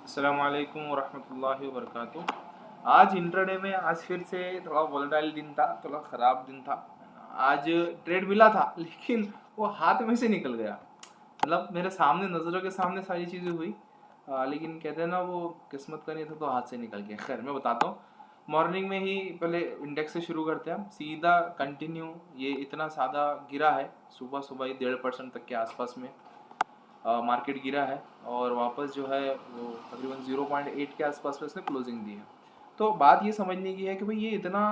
अस्सलाम वालेकुम वरहमतुल्लाहि वबरकातुह। आज इंट्राडे में आज फिर से थोड़ा वोलेटाइल दिन था, थोड़ा ख़राब दिन था। आज ट्रेड मिला था लेकिन वो हाथ में से निकल गया। मतलब मेरे सामने नज़रों के सामने सारी चीज़ें हुई, लेकिन कहते हैं ना वो किस्मत का नहीं था तो हाथ से निकल गया। खैर मैं बताता हूँ। मॉर्निंग में ही पहले इंडेक्स से शुरू करते हैं हम, सीधा कंटिन्यू ये इतना सादा गिरा है सुबह सुबह ही 1.5% तक के आसपास में मार्केट गिरा है और वापस जो है वो तकरीबन 0.8 के आसपास में उसने क्लोजिंग दी है। तो बात ये समझने की है कि भाई ये इतना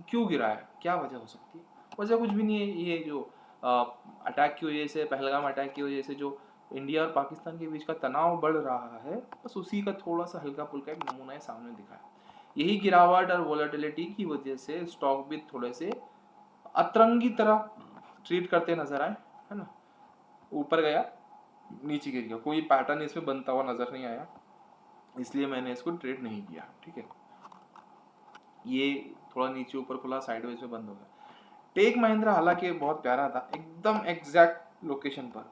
क्यों गिरा है, क्या वजह हो सकती है। वजह कुछ भी नहीं है, ये जो अटैक की वजह से, पहलगाम अटैक की वजह से जो इंडिया और पाकिस्तान के बीच का तनाव बढ़ रहा है, बस उसी का थोड़ा सा हल्का फुल्का एक नमूना है सामने दिखा है। यही गिरावट और वोलेटिलिटी की वजह से स्टॉक भी थोड़े से अतरंगी तरह ट्रीट करते नजर आए, है ना। ऊपर गया, नीचे गिर गया, कोई पैटर्न इसमें बनता हुआ नजर नहीं आया, इसलिए मैंने इसको ट्रेड नहीं किया। ठीक है, ये थोड़ा नीचे ऊपर खुला, साइडवेज में बंद हो गया। टेक महिंद्रा हालांकि बहुत प्यारा था, एकदम एग्जैक्ट लोकेशन पर।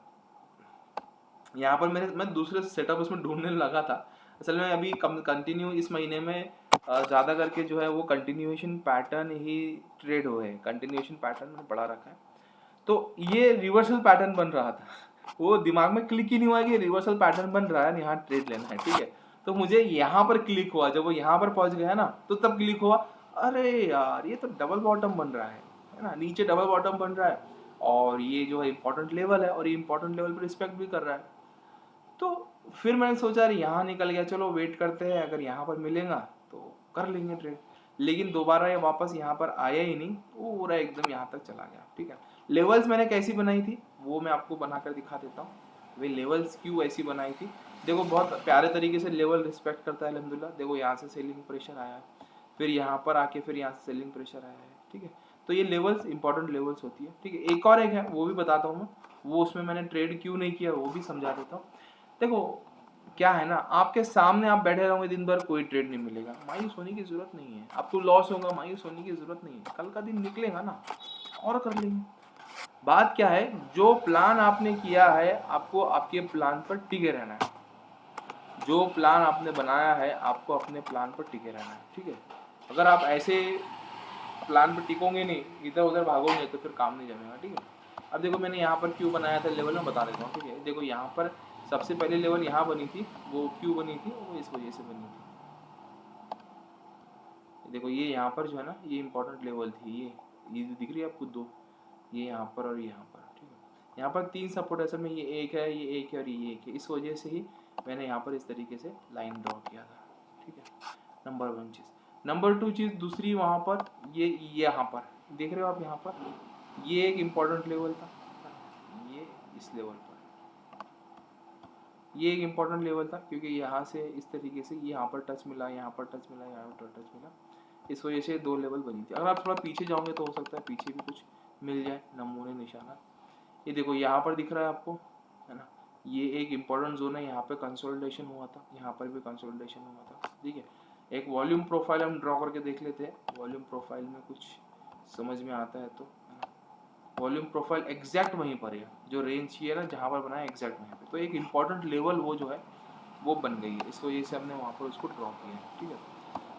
यहाँ पर मैं दूसरे सेटअप उसमें ढूंढने लगा था। असल में अभी कंटिन्यू इस महीने में ज़्यादा करके जो है वो कंटिन्यूएशन पैटर्न ही ट्रेड हुए हैं। कंटिन्यूएशन पैटर्न मैंने पढ़ा रखा है, तो ये रिवर्सल पैटर्न बन रहा था। वो दिमाग में क्लिक ही नहीं हुआ कि रिवर्सल पैटर्न बन रहा है, यहाँ ट्रेड लेना है। ठीक है, तो मुझे यहाँ पर क्लिक हुआ, जब वो यहाँ पर पहुंच गया ना तो तब क्लिक हुआ, अरे यार ये तो डबल बॉटम बन रहा है ना, नीचे डबल बॉटम बन रहा है और ये जो है इंपॉर्टेंट लेवल है और ये इंपॉर्टेंट लेवल पर रिस्पेक्ट भी कर रहा है। तो फिर मैंने सोचा अरे यहाँ निकल गया, चलो वेट करते हैं, अगर यहाँ पर मिलेगा तो कर लेंगे ट्रेड। लेकिन दोबारा ये वापस यहाँ पर आया ही नहीं, पूरा एकदम यहाँ तक चला गया। ठीक है, लेवल्स मैंने कैसी बनाई थी वो मैं आपको बनाकर दिखा देता हूँ। वे लेवल्स क्यों ऐसी बनाई थी, देखो बहुत प्यारे तरीके से लेवल रिस्पेक्ट करता है अल्हम्दुलिल्लाह। देखो यहाँ से सेलिंग प्रेशर आया है, फिर यहाँ पर आके फिर यहाँ से सेलिंग प्रेशर आया है। ठीक है, तो ये लेवल्स इंपॉर्टेंट लेवल्स होती है। ठीक है, एक और एक है वो भी बताता हूँ मैं, वो उसमें मैंने ट्रेड क्यों नहीं किया वो भी समझा देता हूँ। देखो क्या है ना, आपके सामने आप बैठे रहोगे दिन भर, कोई ट्रेड नहीं मिलेगा, मायूस होने की जरूरत नहीं है। आपको लॉस होगा, मायूस होने की जरूरत नहीं है, कल का दिन निकलेगा ना और कर लेंगे। बात क्या है, जो प्लान आपने किया है आपको आपके प्लान पर टिके रहना है। जो प्लान आपने बनाया है आपको अपने प्लान पर टिके रहना है। ठीक है, अगर आप ऐसे प्लान पर टिकोगे नहीं, इधर उधर भागोगे तो फिर काम नहीं जमेगा। ठीक है, अब देखो मैंने यहाँ पर क्यों बनाया था लेवल, में बता देता हूँ। ठीक है, देखो यहाँ पर सबसे पहले लेवल यहाँ बनी थी, वो क्यों बनी थी, वो इस वजह से बनी थी। देखो ये यहाँ पर जो है ना, ये इंपॉर्टेंट लेवल थी, ये दिख रही है आपको दो, ये यहाँ पर और यहाँ पर। ठीक है, यहाँ पर तीन सपोर्ट असल में, ये एक है, ये एक है और ये एक है। इस वजह से ही मैंने यहाँ पर इस तरीके से लाइन ड्रॉ किया था। ठीक है, नंबर वन चीज़। नंबर टू चीज़ दूसरी, वहाँ पर ये यहाँ पर देख रहे हो आप, यहाँ पर ये एक इम्पॉर्टेंट लेवल था, ये इस लेवल पर ये एक इम्पॉर्टेंट लेवल था, क्योंकि यहाँ से इस तरीके से यहाँ पर टच मिला, यहाँ पर टच मिला, यहाँ पर टच मिला, इस वजह से दो लेवल बनी थी। अगर आप थोड़ा पीछे जाओगे तो हो सकता है पीछे भी कुछ मिल जाए नमूने निशाना। ये देखो यहाँ पर दिख रहा है आपको, है ना, ये एक इम्पॉर्टेंट जोन है, यहाँ पे कंसोलिडेशन हुआ था, यहाँ पर भी कंसोलिडेशन हुआ था। ठीक है, एक वॉल्यूम प्रोफाइल हम ड्रॉ करके देख लेते हैं, वॉल्यूम प्रोफाइल में कुछ समझ में आता है तो। वॉल्यूम प्रोफाइल एग्जैक्ट वहीं पर है, जो रेंज की है ना जहाँ पर बनाया एग्जैक्ट वहीं पे, तो एक इम्पॉर्टेंट लेवल वो जो है वो बन गई है, इस वजह से हमने वहाँ पर उसको ड्रॉ किया है। ठीक है,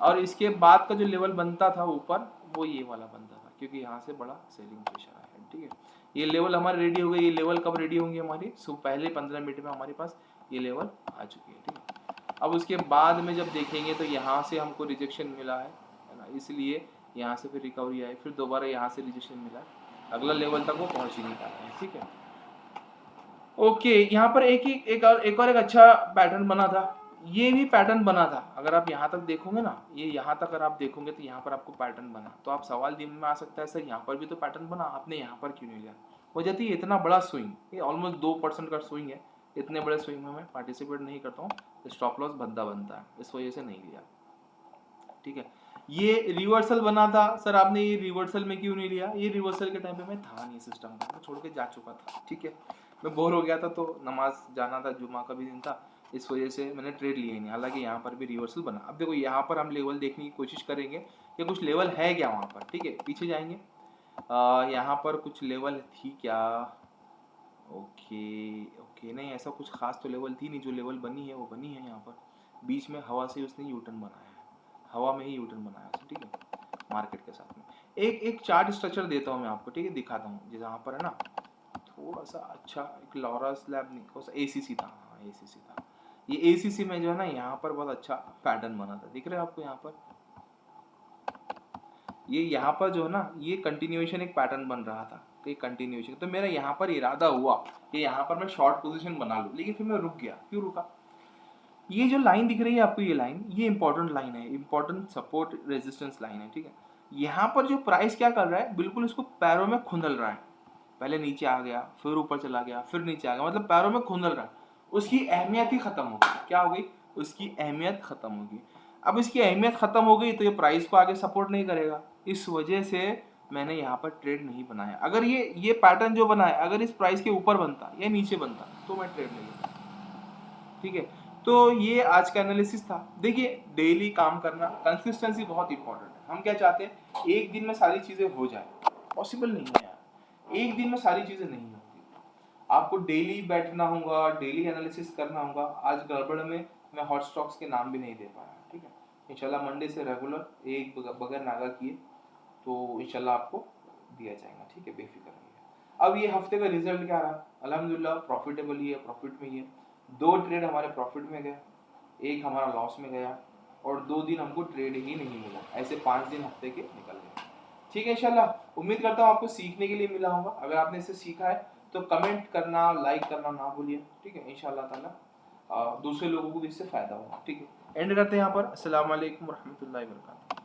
और इसके बाद का जो लेवल बनता था ऊपर, वो ये वाला बनता था, क्योंकि यहाँ से बड़ा सेलिंग प्रेशर आया है। ठीक है, ये लेवल हमारी रेडी हो गई। ये लेवल कब रेडी होंगी हमारी, पहले 15 मिनट में हमारे पास ये लेवल आ चुकी है। ठीक है, अब उसके बाद में जब देखेंगे तो यहाँ से हमको रिजेक्शन मिला है ना, इसलिए यहाँ से फिर रिकवरी आई, फिर दोबारा यहाँ से रिजेक्शन मिला, अगला लेवल तक वो पहुँच ही नहीं पाता है। ठीक है, ओके, यहाँ पर एक और एक अच्छा पैटर्न बना था, ये भी पैटर्न बना था। अगर आप यहाँ तक देखोगे ना, ये यहाँ तक अगर आप देखोगे तो यहाँ पर आपको पैटर्न बना, तो आप सवाल दिमाग में आ सकता है सर यहाँ पर भी तो पैटर्न बना, आपने यहाँ पर क्यों नहीं लिया। हो जाती है इतना बड़ा स्विंग, ये ऑलमोस्ट 2% का स्विंग है, इतने बड़े स्विंग में मैं पार्टिसिपेट नहीं करता हूँ, स्टॉप लॉस बनता बनता है, इस वजह से नहीं लिया। ठीक है, ये रिवर्सल बना था, सर आपने ये रिवर्सल में क्यों नहीं लिया, ये रिवर्सल के टाइम पे मैं था नहीं सिस्टम में, मैं छोड़ के जा चुका था। ठीक है, मैं बोर हो गया था, तो नमाज जाना था, जुमा का भी दिन था, इस वजह से मैंने ट्रेड लिया ही नहीं। हालांकि यहाँ पर भी रिवर्सल बना। अब देखो यहाँ पर हम लेवल देखने की कोशिश करेंगे कि कुछ लेवल है क्या वहाँ पर। ठीक है, पीछे जाएंगे, यहाँ पर कुछ लेवल थी क्या, ओके ओके, नहीं ऐसा कुछ खास तो लेवल थी नहीं, जो लेवल बनी है वो बनी है यहाँ पर। बीच में हवा से उसने यू टर्न बनाया है, हवा में ही यू टर्न बनाया है, ठीक है, मार्केट के साथ में। एक एक चार्ट स्ट्रक्चर देता हूँ मैं आपको, ठीक है, दिखाता हूँ। जहाँ पर है ना थोड़ा सा अच्छा एक लॉरा स्लैब नहीं, कौन सा एसीसी था, हाँ एसीसी था। ये एसीसी में जो है ना यहाँ पर बहुत अच्छा पैटर्न बना था, दिख रहा है आपको यहाँ पर, ये यहाँ पर जो है ना ये कंटिन्यूएशन एक पैटर्न बन रहा था, कि कंटिन्यूएशन। तो मेरा यहाँ पर इरादा हुआ कि यहाँ पर मैं शॉर्ट पोजीशन बना लूँ, लेकिन फिर मैं रुक गया। क्यों रुका? ये जो लाइन दिख रही है आपको, ये लाइन, ये इंपॉर्टेंट लाइन है, इंपॉर्टेंट सपोर्ट रेजिस्टेंस लाइन है, ठीक है। यहाँ पर जो प्राइस क्या कर रहा है, बिल्कुल इसको पैरों में खुंदल रहा है। पहले नीचे आ गया, फिर ऊपर चला गया, फिर नीचे आ गया, मतलब पैरों में खुंदल रहा है। उसकी अहमियत ही खत्म हो गई। क्या हो गई? उसकी अहमियत खत्म हो गई। अब इसकी अहमियत खत्म हो गई तो ये प्राइस को आगे सपोर्ट नहीं करेगा। इस वजह से मैंने यहाँ पर ट्रेड नहीं बनाया। अगर ये पैटर्न जो बना है, अगर इस प्राइस के ऊपर बनता या नीचे बनता तो मैं ट्रेड नहीं लेता, ठीक है। तो ये आज का एनालिसिस था। देखिए, डेली काम करना, कंसिस्टेंसी बहुत इंपॉर्टेंट है। हम क्या चाहते हैं, एक दिन में सारी चीजें हो जाए, पॉसिबल नहीं है यार, एक दिन में सारी चीजें नहीं होती। आपको डेली बैठना होगा, डेली एनालिसिस करना होगा। आज गड़बड़ में मैं हॉट स्टॉक्स के नाम भी नहीं दे पाया, ठीक है। इंशाल्लाह मंडे से रेगुलर एक बगैर नागा किए तो इंशाल्लाह आपको दिया जाएगा, ठीक है, बेफिक्र रहिए। अब ये हफ्ते का रिजल्ट क्या रहा? अल्हम्दुलिल्लाह प्रॉफिटेबल ही है, प्रॉफिट में ही है। 2 ट्रेड हमारे प्रॉफिट में गए, एक हमारा लॉस में गया, और 2 दिन हमको ट्रेड ही नहीं मिला। ऐसे 5 दिन हफ्ते के निकल गए, ठीक है। इंशाल्लाह उम्मीद करता हूँ आपको सीखने के लिए मिला होगा। अगर आपने इसे सीखा है तो कमेंट करना, लाइक करना ना भूलिए, ठीक है। इंशाल्लाह ताला दूसरे लोगों को भी इससे फायदा होगा, ठीक है। एंड करते हैं यहाँ पर। अस्सलाम वालेकुम रहमतुल्लाहि व बरकातहू।